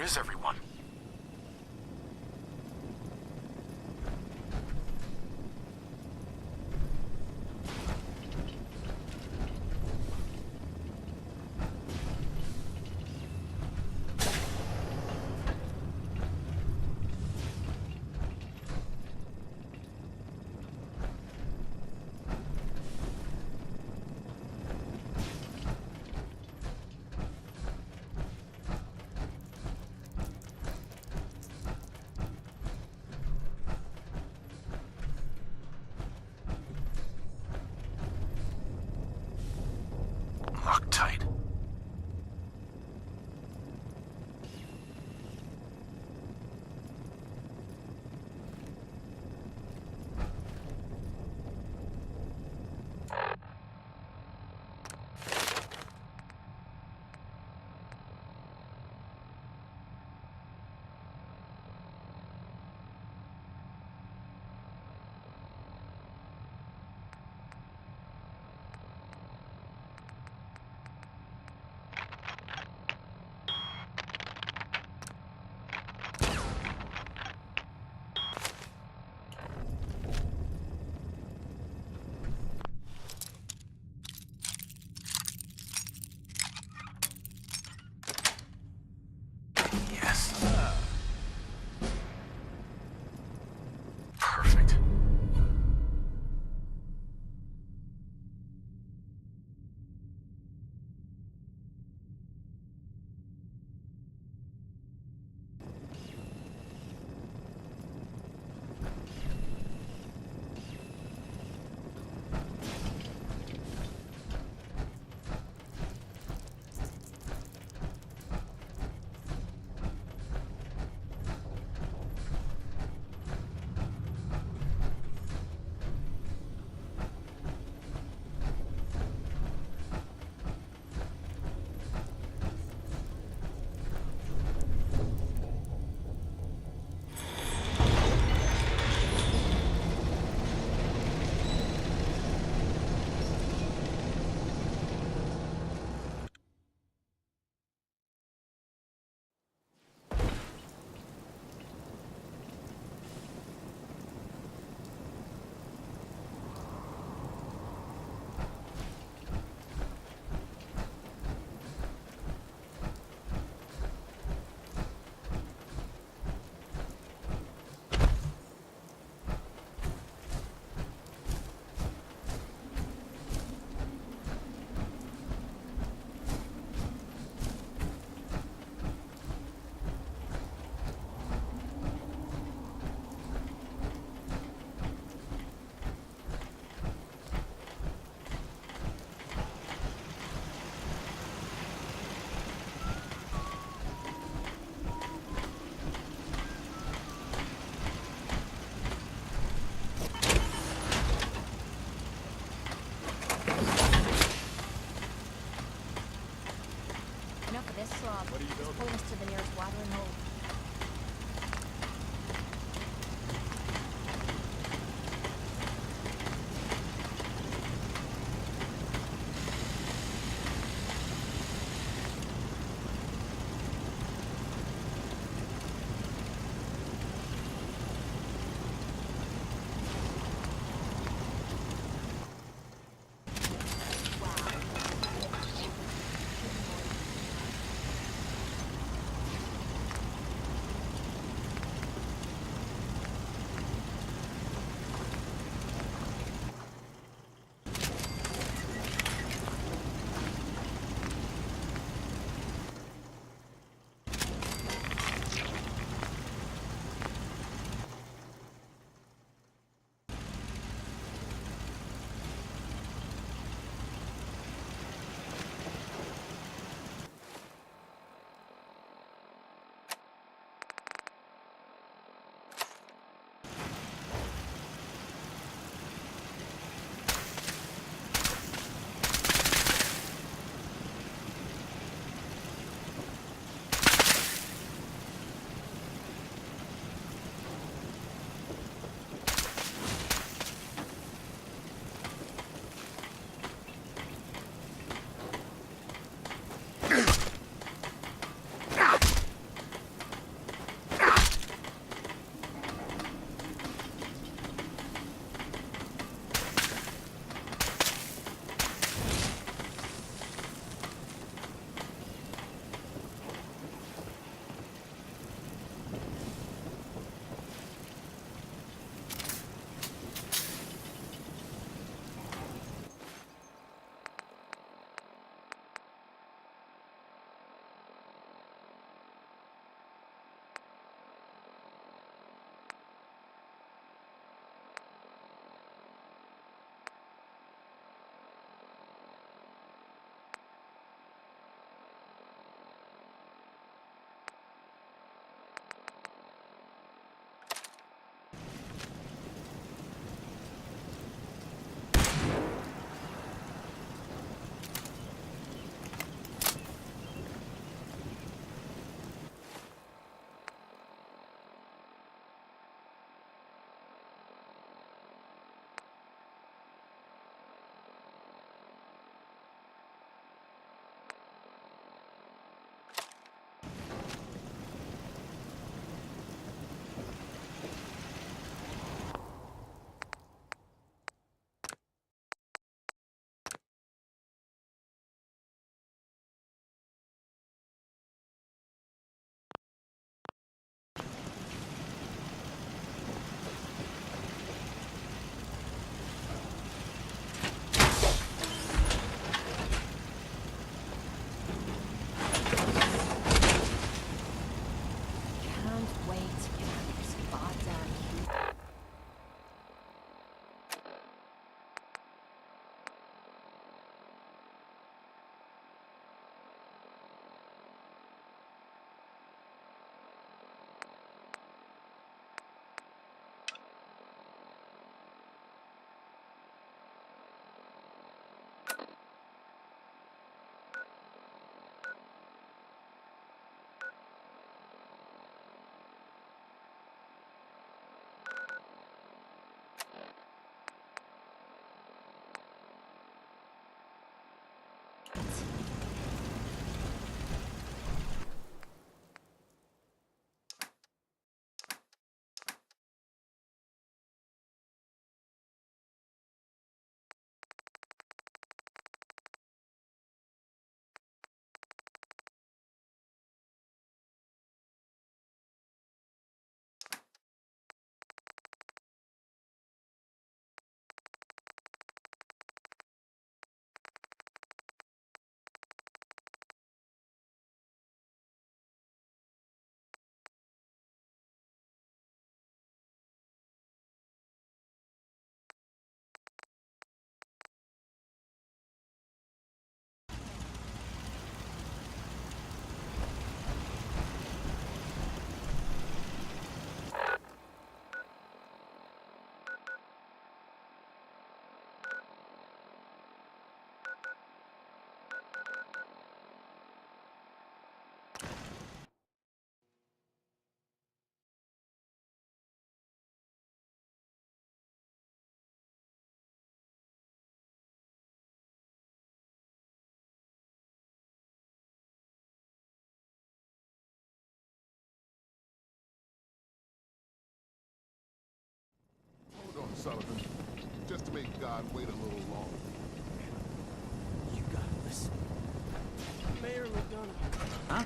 Where is everyone? Loctite. Yes. Perfect. What are you building? Pull us to the nearest watering hole. Sullivan, just to make God wait a little longer. You gotta listen. Mayor McDonough. Huh?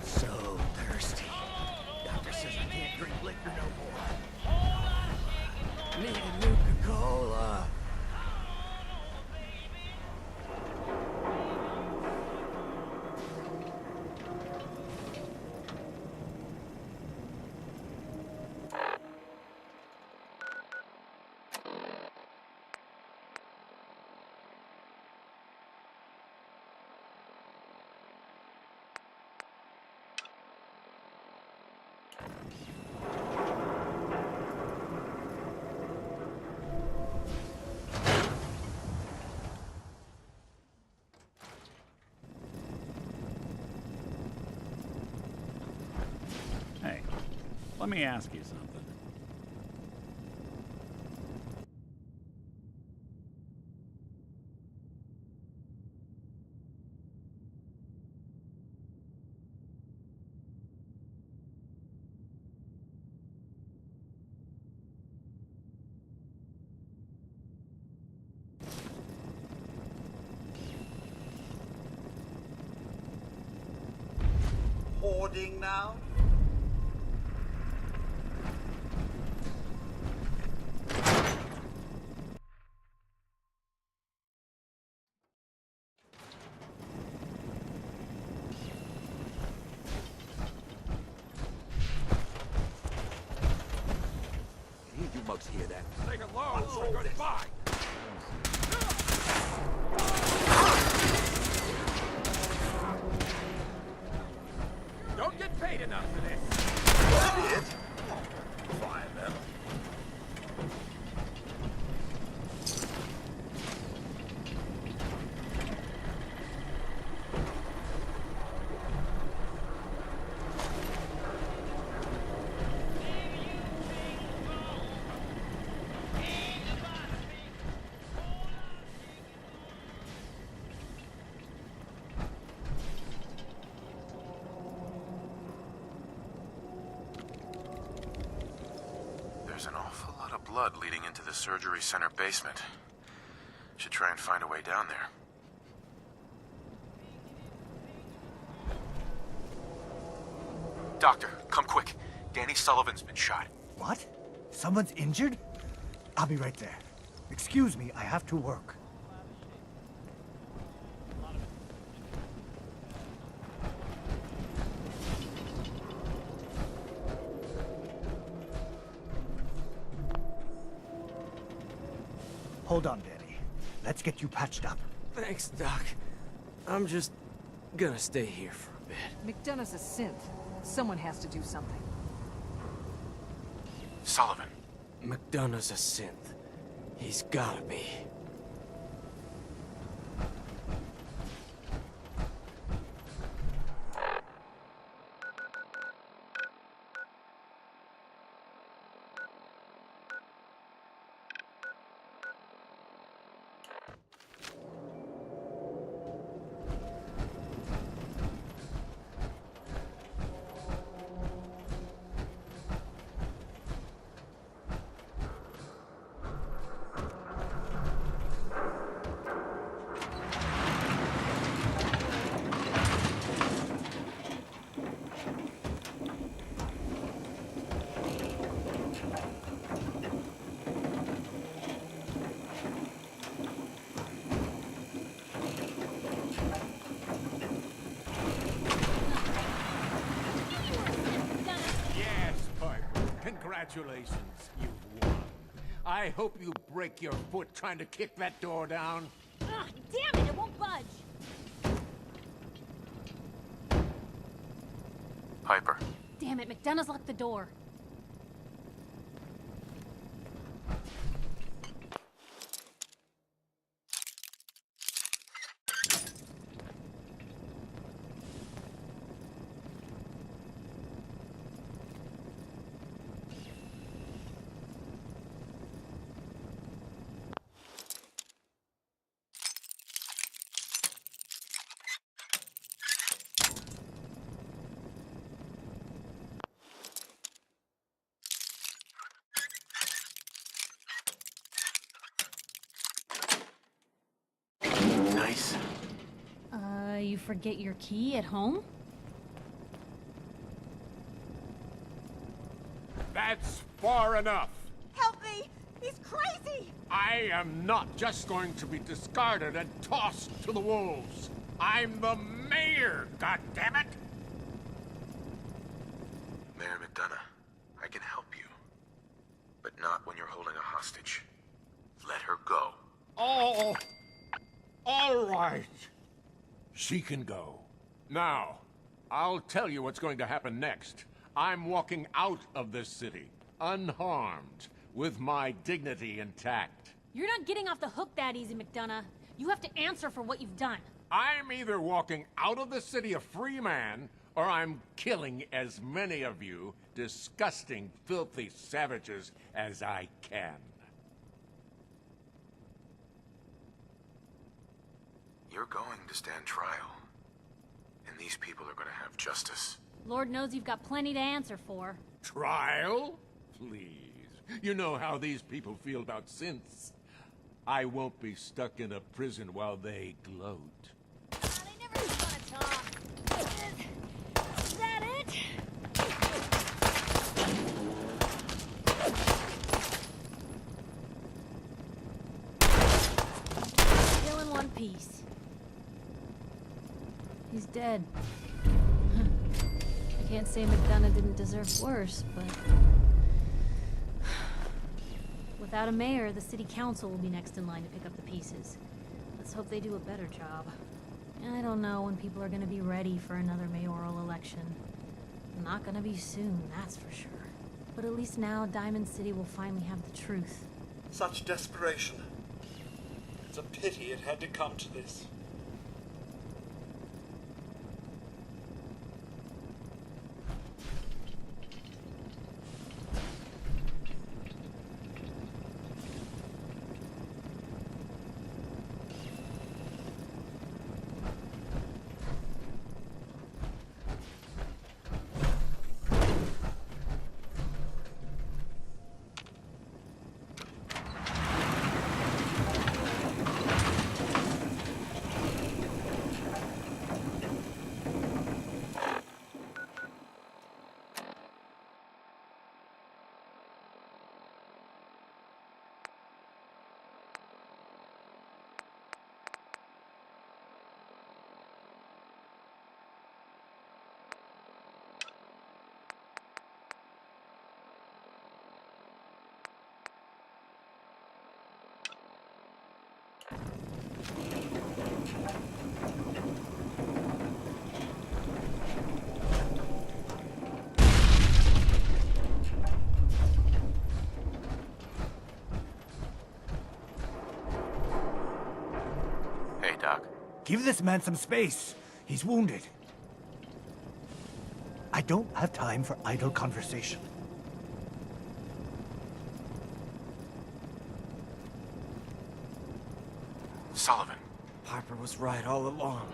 So thirsty. Doctor says I can't drink liquor no more. Need a Nuka-Cola. Hey, let me ask you something. Hoarding now? You mugs hear that? Take it low for goodbye. Don't get paid enough for this. Fine then. There's an awful lot of blood leading into the surgery center basement. Should try and find a way down there. Doctor, come quick. Danny Sullivan's been shot. What? Someone's injured? I'll be right there. Excuse me, I have to work. Hold on, Danny. Let's get you patched up. Thanks, Doc. I'm just gonna stay here for a bit. McDonough's a synth. Someone has to do something. Sullivan. McDonough's a synth. He's gotta be. Yes, Parker. Congratulations, you've won. I hope you break your foot trying to kick that door down. Ugh, damn it, it won't budge. Piper. Damn it, McDonough's locked the door. you forget your key at home? That's far enough. Help me! He's crazy! I am not just going to be discarded and tossed to the wolves. I'm the mayor, goddammit! Mayor McDonough, I can help you. But not when you're holding a hostage. Let her go. Oh, all right. She can go. Now, I'll tell you what's going to happen next. I'm walking out of this city, unharmed, with my dignity intact. You're not getting off the hook that easy, McDonough. You have to answer for what you've done. I'm either walking out of the city a free man, or I'm killing as many of you disgusting, filthy savages as I can. You're going to stand trial. And these people are going to have justice. Lord knows you've got plenty to answer for. Trial? Please. You know how these people feel about synths. I won't be stuck in a prison while they gloat. They never want to talk. Is that it? Still in one piece. He's dead. I can't say McDonough didn't deserve worse, but... Without a mayor, the city council will be next in line to pick up the pieces. Let's hope they do a better job. I don't know when people are gonna be ready for another mayoral election. Not gonna be soon, that's for sure. But at least now, Diamond City will finally have the truth. Such desperation. It's a pity it had to come to this. Give this man some space. He's wounded. I don't have time for idle conversation. Sullivan. Harper was right all along.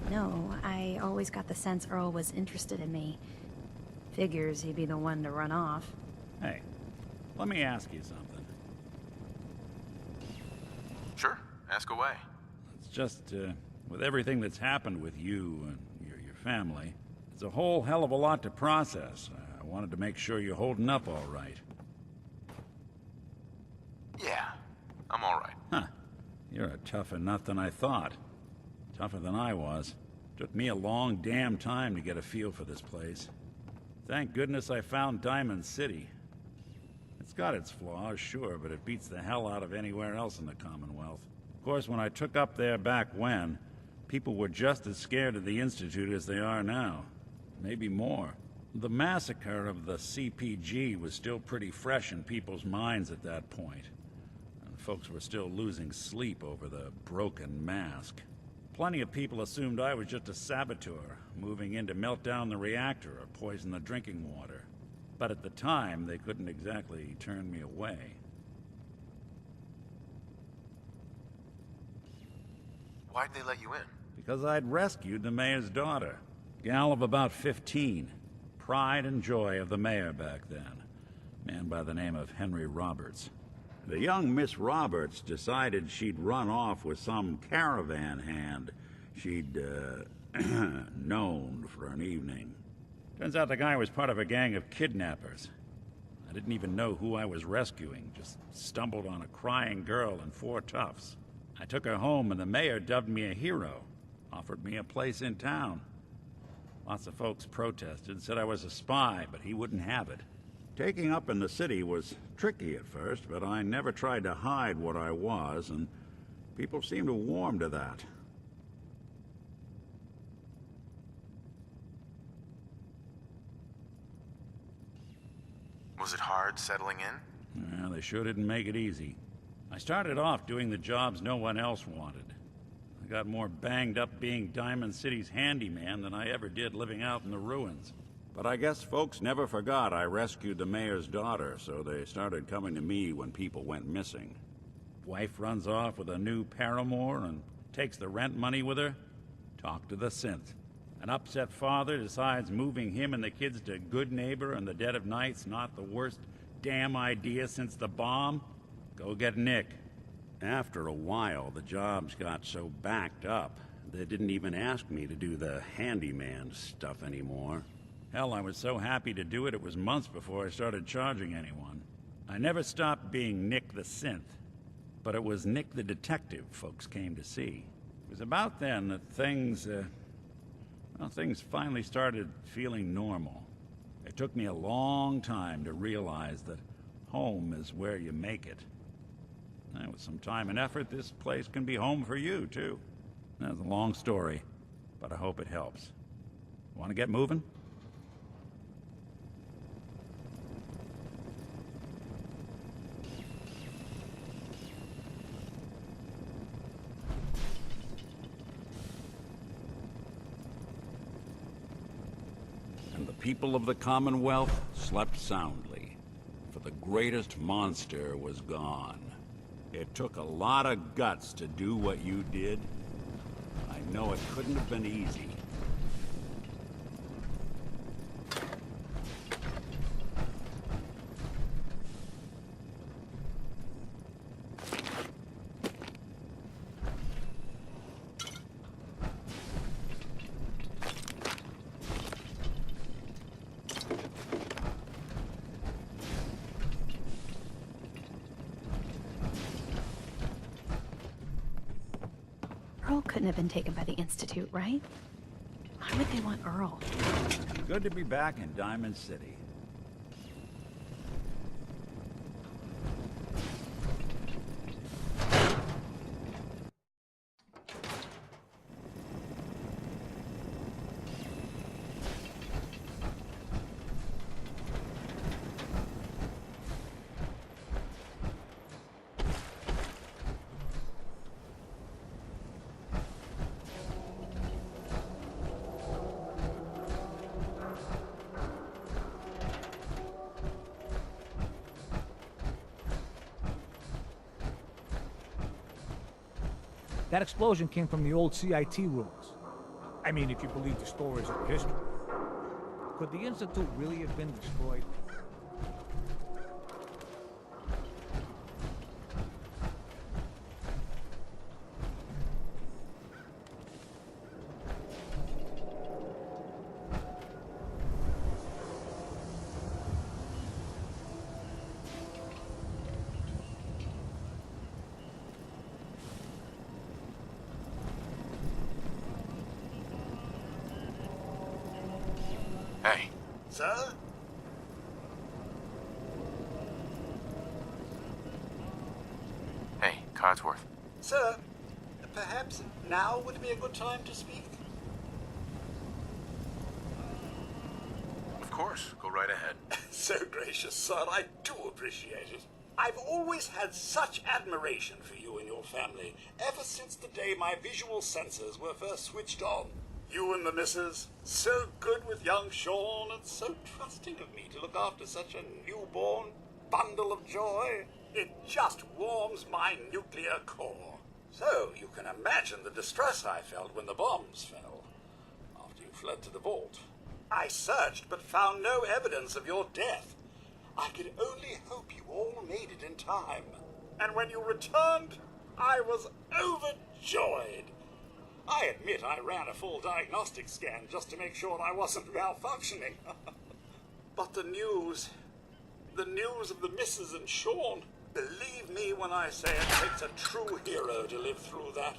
No, I always got the sense Earl was interested in me. Figures he'd be the one to run off. Hey, let me ask you something. Sure, ask away. It's just, with everything that's happened with you and your family, it's a whole hell of a lot to process. I wanted to make sure you're holding up all right. Yeah, I'm all right. Huh. You're a tougher nut than I thought. Tougher than I was. Took me a long damn time to get a feel for this place. Thank goodness I found Diamond City. It's got its flaws, sure, but it beats the hell out of anywhere else in the Commonwealth. Of course, when I took up there back when, people were just as scared of the Institute as they are now. Maybe more. The massacre of the CPG was still pretty fresh in people's minds at that point, and folks were still losing sleep over the broken mask. Plenty of people assumed I was just a saboteur, moving in to melt down the reactor or poison the drinking water. But at the time, they couldn't exactly turn me away. Why'd they let you in? Because I'd rescued the mayor's daughter. Gal of about 15. Pride and joy of the mayor back then. Man by the name of Henry Roberts. The young Miss Roberts decided she'd run off with some caravan hand she'd, known for an evening. Turns out the guy was part of a gang of kidnappers. I didn't even know who I was rescuing, just stumbled on a crying girl and 4 toughs. I took her home and the mayor dubbed me a hero, offered me a place in town. Lots of folks protested, said I was a spy, but he wouldn't have it. Taking up in the city was tricky at first, but I never tried to hide what I was, and people seemed to warm to that. Was it hard settling in? Well, they sure didn't make it easy. I started off doing the jobs no one else wanted. I got more banged up being Diamond City's handyman than I ever did living out in the ruins. But I guess folks never forgot I rescued the mayor's daughter, so they started coming to me when people went missing. Wife runs off with a new paramour and takes the rent money with her. Talk to the synth. An upset father decides moving him and the kids to Good Neighbor in the dead of night's not the worst damn idea since the bomb. Go get Nick. After a while, the jobs got so backed up, they didn't even ask me to do the handyman stuff anymore. Hell, I was so happy to do it, it was months before I started charging anyone. I never stopped being Nick the Synth, but it was Nick the Detective folks came to see. It was about then that things finally started feeling normal. It took me a long time to realize that home is where you make it. And with some time and effort, this place can be home for you, too. That's a long story, but I hope it helps. Want to get moving? And the people of the Commonwealth slept soundly, for the greatest monster was gone. It took a lot of guts to do what you did. I know it couldn't have been easy. Earl couldn't have been taken by the Institute, right? Why would they want Earl? Good to be back in Diamond City. That explosion came from the old CIT ruins. I mean, if you believe the stories of history. Could the Institute really have been destroyed? Sir? Hey, Codsworth. Sir, perhaps now would be a good time to speak? Of course, go right ahead. So gracious, sir. I do appreciate it. I've always had such admiration for you and your family, ever since the day my visual sensors were first switched on. You and the missus, so good with young Sean, and so trusting of me to look after such a newborn bundle of joy. It just warms my nuclear core. So you can imagine the distress I felt when the bombs fell, after you fled to the vault. I searched, but found no evidence of your death. I could only hope you all made it in time. And when you returned, I was overjoyed. I admit I ran a full diagnostic scan just to make sure I wasn't malfunctioning. But the news of the missus and Sean, believe me when I say it takes a true hero to live through that.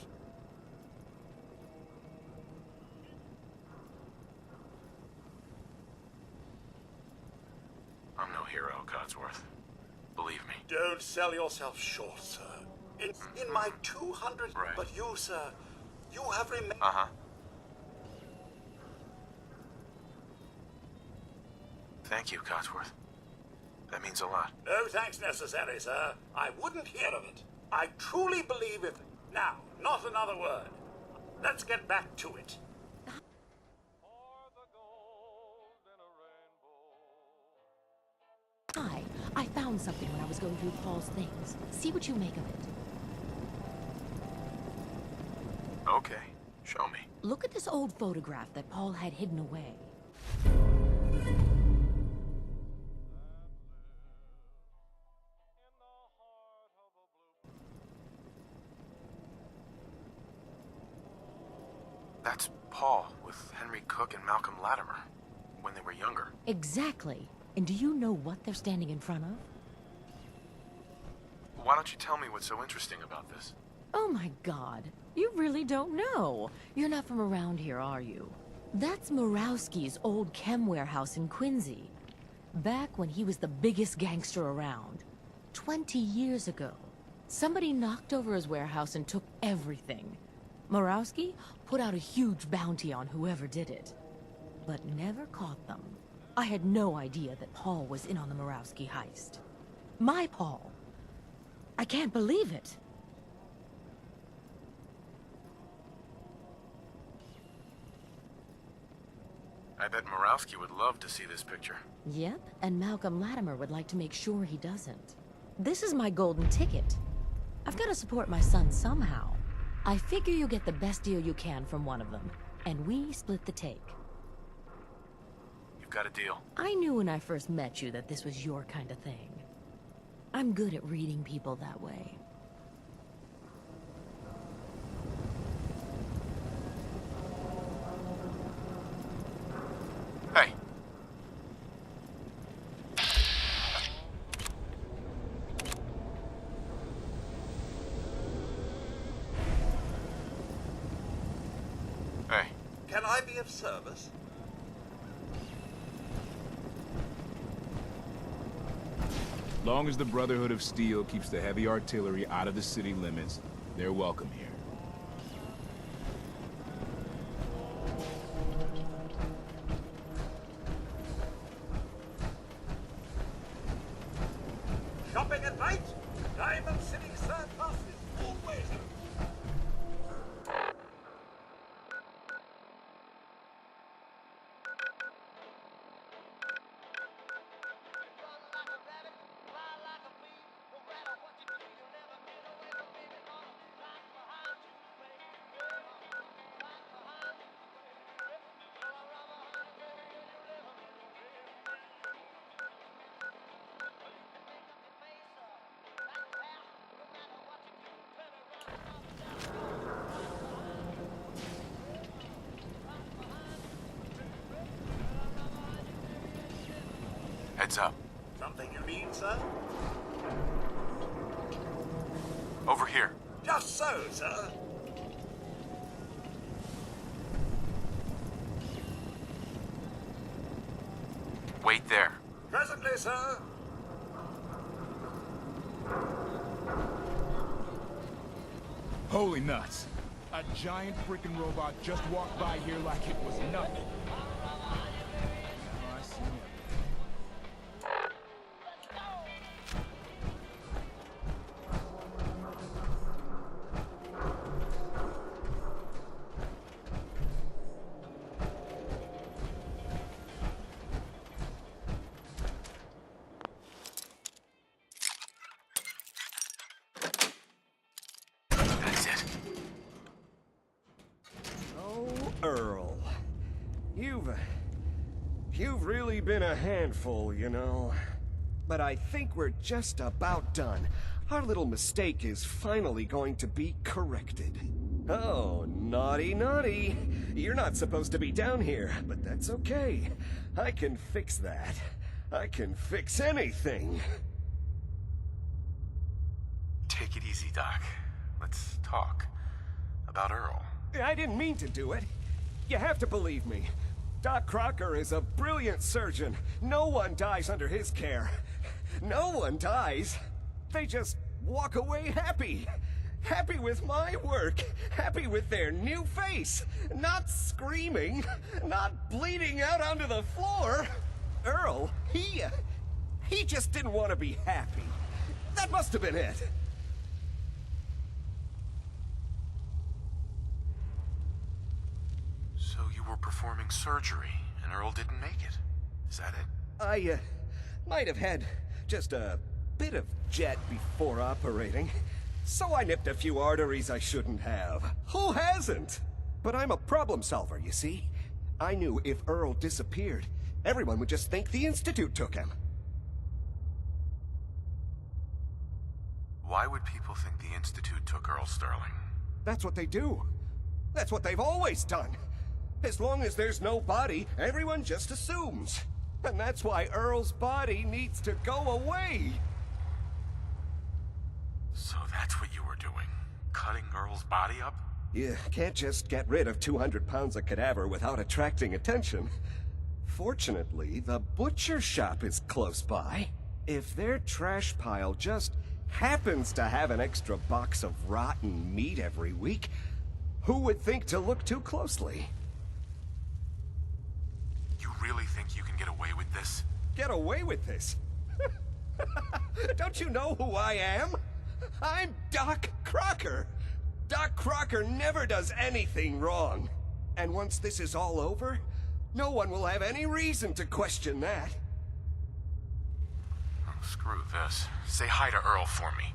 I'm no hero, Codsworth. Believe me. Don't sell yourself short, sir. In my 200... Right. But you, sir, you have remained... Uh-huh. Thank you, Codsworth. That means a lot. No thanks necessary, sir. I wouldn't hear of it. I truly believe it. Now, not another word. Let's get back to it. Hi, I found something when I was going through Paul's things. See what you make of it. Okay, show me. Look at this old photograph that Paul had hidden away. That's Paul with Henry Cook and Malcolm Latimer when they were younger. Exactly. And do you know what they're standing in front of? Why don't you tell me what's so interesting about this? Oh my God. You really don't know. You're not from around here, are you? That's Murawski's old chem warehouse in Quincy. Back when he was the biggest gangster around. 20 years ago. Somebody knocked over his warehouse and took everything. Murawski put out a huge bounty on whoever did it, but never caught them. I had no idea that Paul was in on the Murawski heist. My Paul. I can't believe it. I bet Murawski would love to see this picture. Yep, and Malcolm Latimer would like to make sure he doesn't. This is my golden ticket. I've got to support my son somehow. I figure you get the best deal you can from one of them, and we split the take. You've got a deal. I knew when I first met you that this was your kind of thing. I'm good at reading people that way. Hey. Hey. Can I be of service? Long as the Brotherhood of Steel keeps the heavy artillery out of the city limits, they're welcome here. Shopping at night? Diamond City surplus is always open. Heads up. Something you need, sir? Over here. Just so, sir. Wait there. Presently, sir. Holy nuts. A giant freaking robot just walked by here like it was nothing. Now I see him. Earl. You've really been a handful, you know. But I think we're just about done. Our little mistake is finally going to be corrected. Oh, naughty, naughty. You're not supposed to be down here, but that's okay. I can fix that. I can fix anything. Take it easy, Doc. Let's talk about Earl. I didn't mean to do it. You have to believe me. Doc Crocker is a brilliant surgeon. No one dies under his care. No one dies. They just walk away happy. Happy with my work. Happy with their new face. Not screaming. Not bleeding out onto the floor. Earl, he just didn't want to be happy. That must have been it. So you were performing surgery, and Earl didn't make it. Is that it? I, might have had just a bit of jet before operating. So I nipped a few arteries I shouldn't have. Who hasn't? But I'm a problem solver, you see. I knew if Earl disappeared, everyone would just think the Institute took him. Why would people think the Institute took Earl Sterling? That's what they do. That's what they've always done. As long as there's no body, everyone just assumes. And that's why Earl's body needs to go away. So that's what you were doing? Cutting Earl's body up? You can't just get rid of 200 pounds of cadaver without attracting attention. Fortunately, the butcher shop is close by. If their trash pile just happens to have an extra box of rotten meat every week, who would think to look too closely? You really think you can get away with this? Get away with this? Don't you know who I am? I'm Doc Crocker. Doc Crocker never does anything wrong. And once this is all over, no one will have any reason to question that. Oh, screw this. Say hi to Earl for me.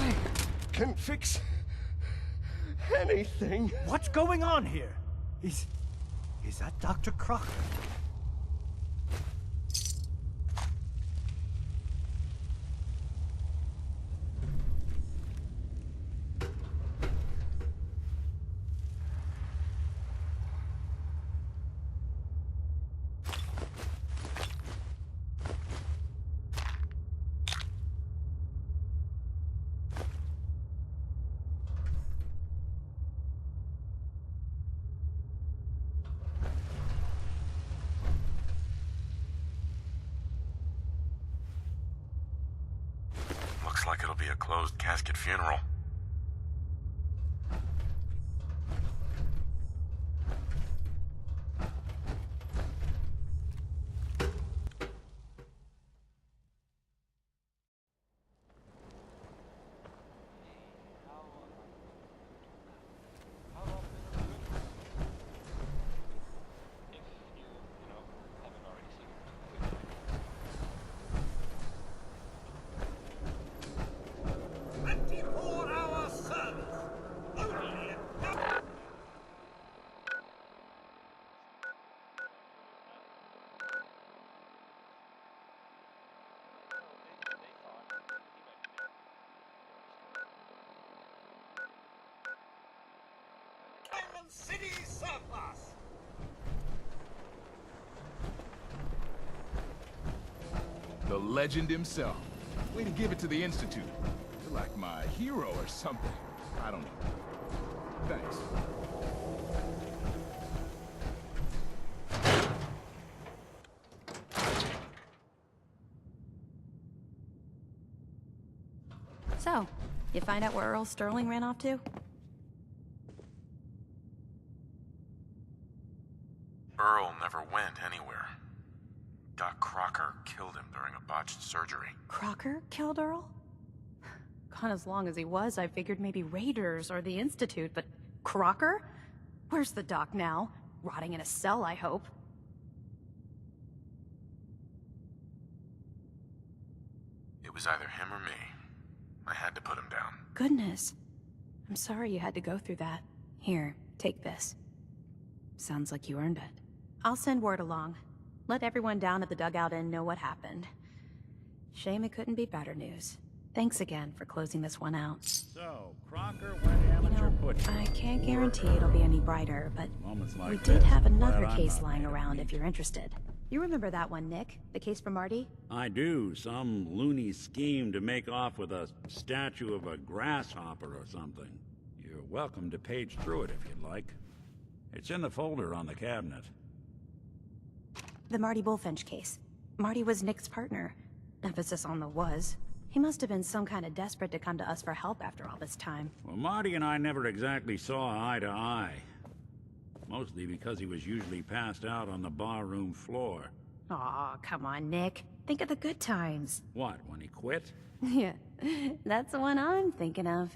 I can fix anything. What's going on here? Is that Dr. Crocker? Looks like it'll be a closed casket funeral. Dаймонд Сити surplus! The legend himself. Way to give it to the Institute. You're like my hero or something. I don't know. Thanks. So, you find out where Earl Sterling ran off to? Earl never went anywhere. Doc Crocker killed him during a botched surgery. Crocker killed Earl? Gone as long as he was, I figured maybe Raiders or the Institute, but Crocker? Where's the doc now? Rotting in a cell, I hope. It was either him or me. I had to put him down. Goodness. I'm sorry you had to go through that. Here, take this. Sounds like you earned it. I'll send word along. Let everyone down at the Dugout Inn know what happened. Shame it couldn't be better news. Thanks again for closing this one out. So, Crocker went amateur butcher. I can't guarantee it'll be any brighter, but Like we did this, have I'm another glad I'm case not lying made of around meat. if you're interested. You remember that one, Nick? The case for Marty? I do. Some loony scheme to make off with a statue of a grasshopper or something. You're welcome to page through it if you'd like. It's in the folder on the cabinet. The Marty Bullfinch case. Marty was Nick's partner. Emphasis on the was. He must have been some kind of desperate to come to us for help after all this time. Well, Marty and I never exactly saw eye to eye. Mostly because he was usually passed out on the barroom floor. Aw, come on, Nick. Think of the good times. What, when he quit? Yeah, that's the one I'm thinking of.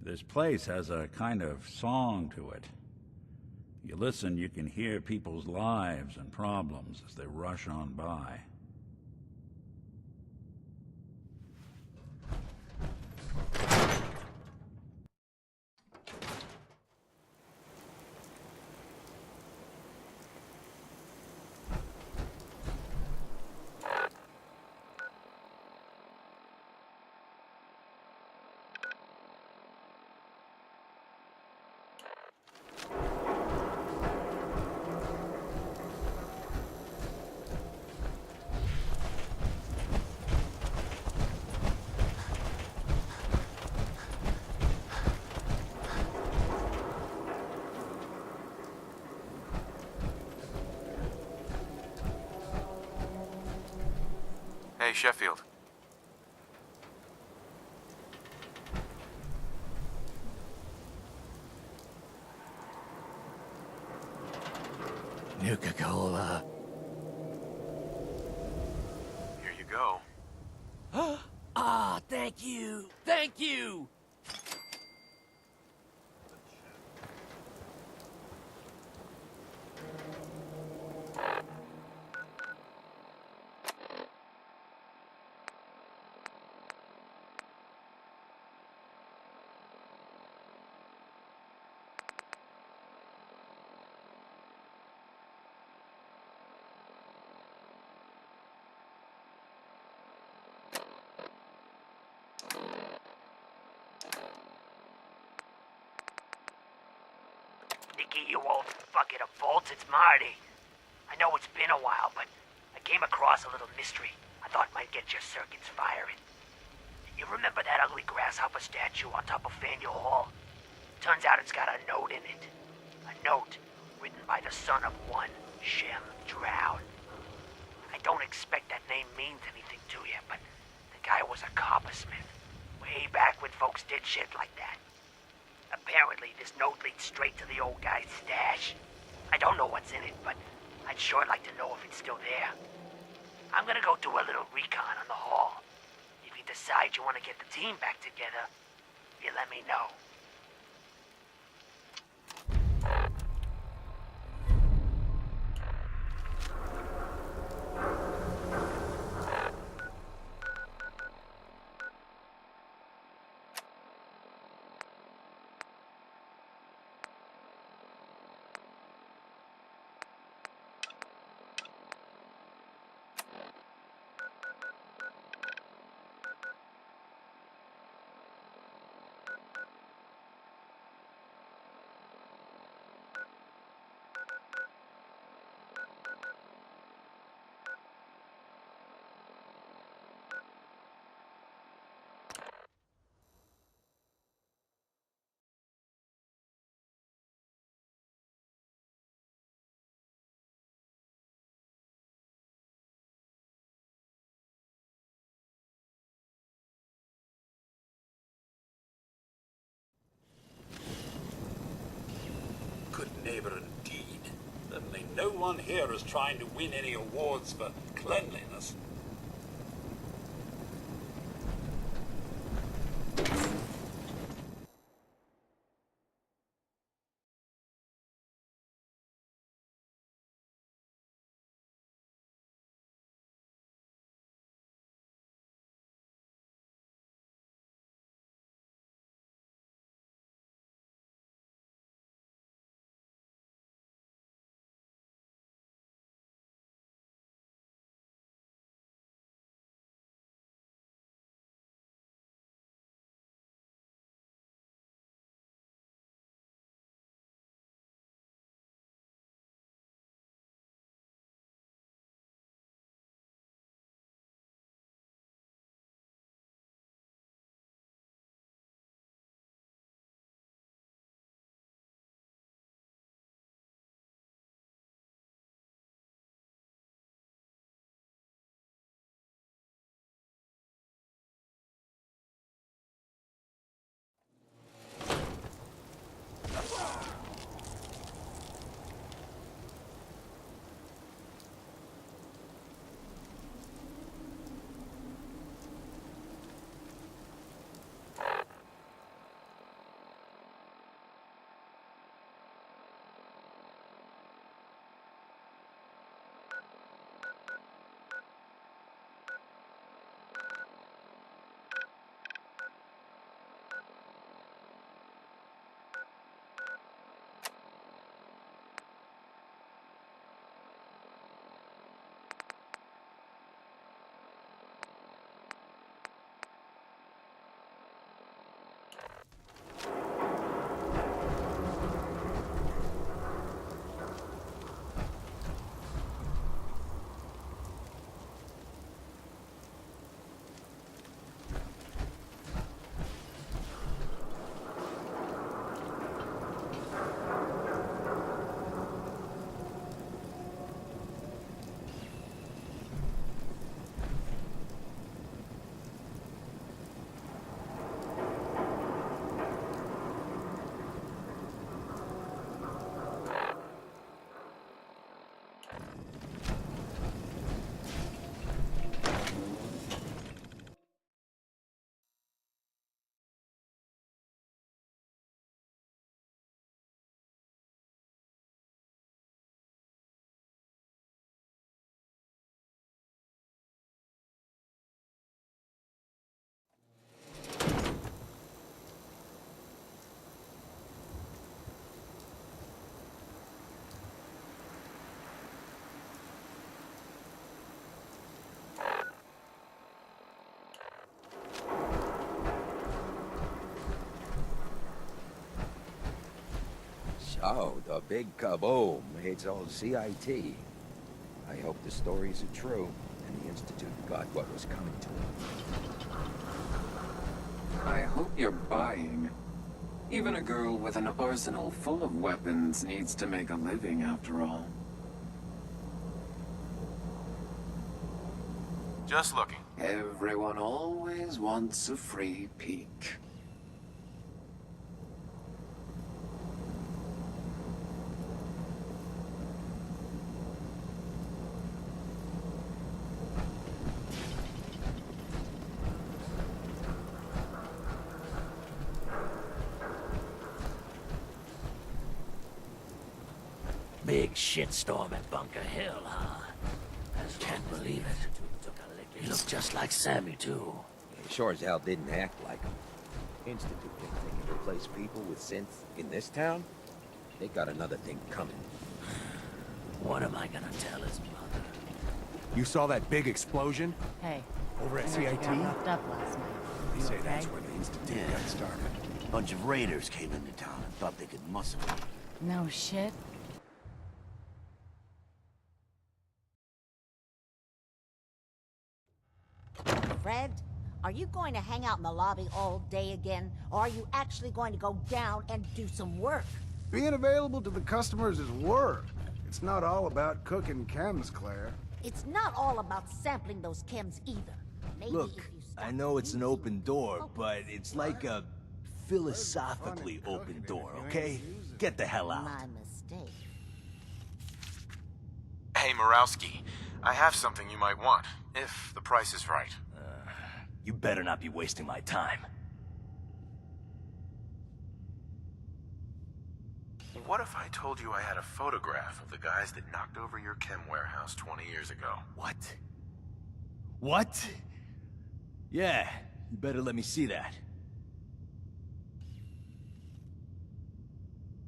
This place has a kind of song to it. You listen, you can hear people's lives and problems as they rush on by. Hey, Sheffield. Nuka-Cola. Here you go. Ah, thank you. Thank you. Nicky, you old bucket of bolts, it's Marty. I know it's been a while, but I came across a little mystery I thought might get your circuits firing. You remember that ugly grasshopper statue on top of Faneuil Hall? Turns out it's got a note in it. A note written by the son of one Shem Drown. I don't expect that name means anything to you, but the guy was a coppersmith. Way back when folks did shit like that. Apparently, this note leads straight to the old guy's stash. I don't know what's in it, but I'd sure like to know if it's still there. I'm gonna go do a little recon on the hall. If you decide you want to get the team back together, you let me know. labor and deed. Certainly no one here is trying to win any awards for cleanliness. So, the big kaboom, it's all CIT. I hope the stories are true, and the Institute got what was coming to it. I hope you're buying. Even a girl with an arsenal full of weapons needs to make a living, after all. Just looking. Everyone always wants a free peek. Big shitstorm at Bunker Hill, huh? Can't believe it. He looked just like Sammy, too. He sure as hell didn't act like him. Institute think they can replace people with synths in this town? They got another thing coming. What am I gonna tell his mother? You saw that big explosion? Hey. Over at I heard you CIT? got knocked up last night. They You say okay? that's where the Institute got started. Bunch of raiders came into town and thought they could muscle me. No shit. Fred, are you going to hang out in the lobby all day again, or are you actually going to go down and do some work? Being available to the customers is work. It's not all about cooking chems, Claire. It's not all about sampling those chems either. Maybe Look, if you I know it's an open door, but it's like a philosophically open door, okay? Get the hell out. My mistake. Hey, Murawski. I have something you might want, if the price is right. You better not be wasting my time. What if I told you I had a photograph of the guys that knocked over your chem warehouse 20 years ago? What? What? Yeah, you better let me see that.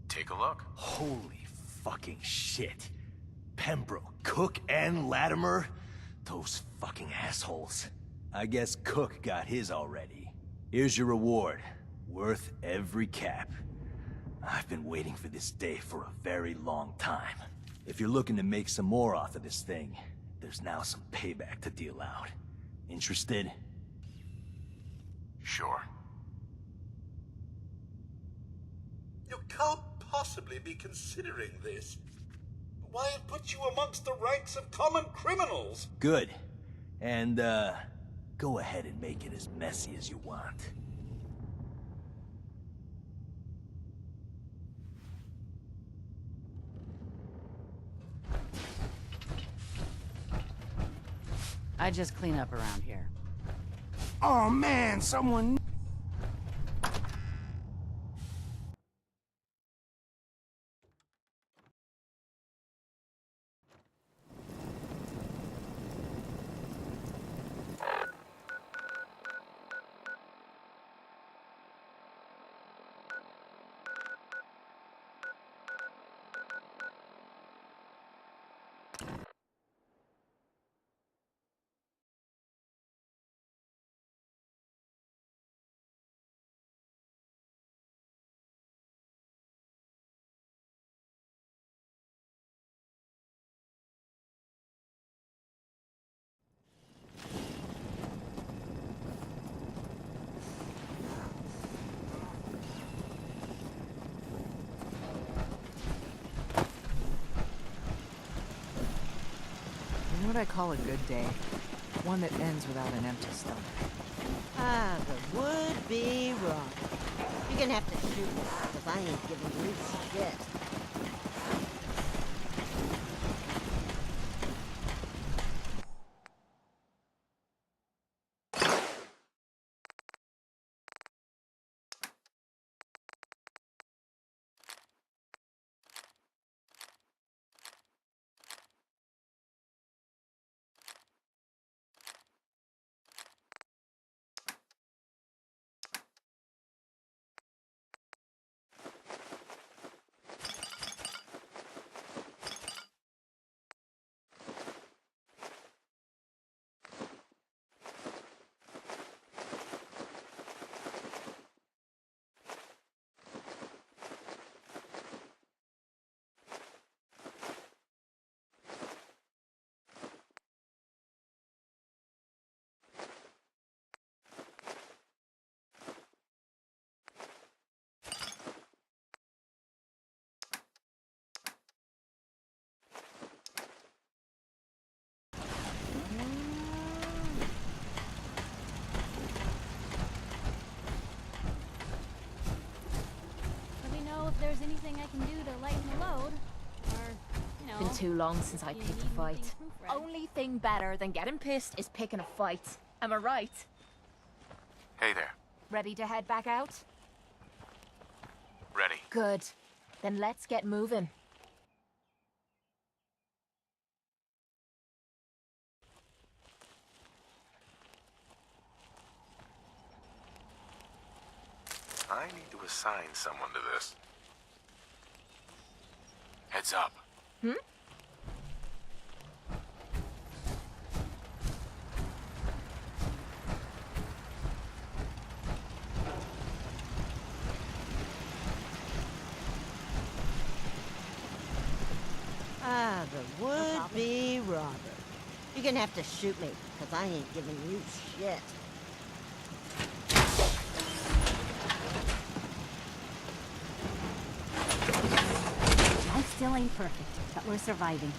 Take a look. Holy fucking shit. Pembroke, Cook, and Latimer? Those fucking assholes. I guess Cook got his already. Here's your reward. Worth every cap. I've been waiting for this day for a very long time. If you're looking to make some more off of this thing, there's now some payback to deal out. Interested? Sure. You can't possibly be considering this. Why it puts you amongst the ranks of common criminals? Good. And, go ahead and make it as messy as you want. I just clean up around here. Oh man, someone... You know what I call a good day? One that ends without an empty stomach. Ah, the would-be robber. You're gonna have to shoot me, because I ain't giving you shit. If there's anything I can do to lighten the load, or, you know... Been too long since I picked a fight. Only thing better than getting pissed is picking a fight. Am I right? Hey there. Ready to head back out? Ready. Good. Then let's get moving. I need to assign someone to this. Heads up. Hmm? Ah, the would-be robber. You're gonna have to shoot me, because I ain't giving you shit. Life still ain't perfect, but we're surviving.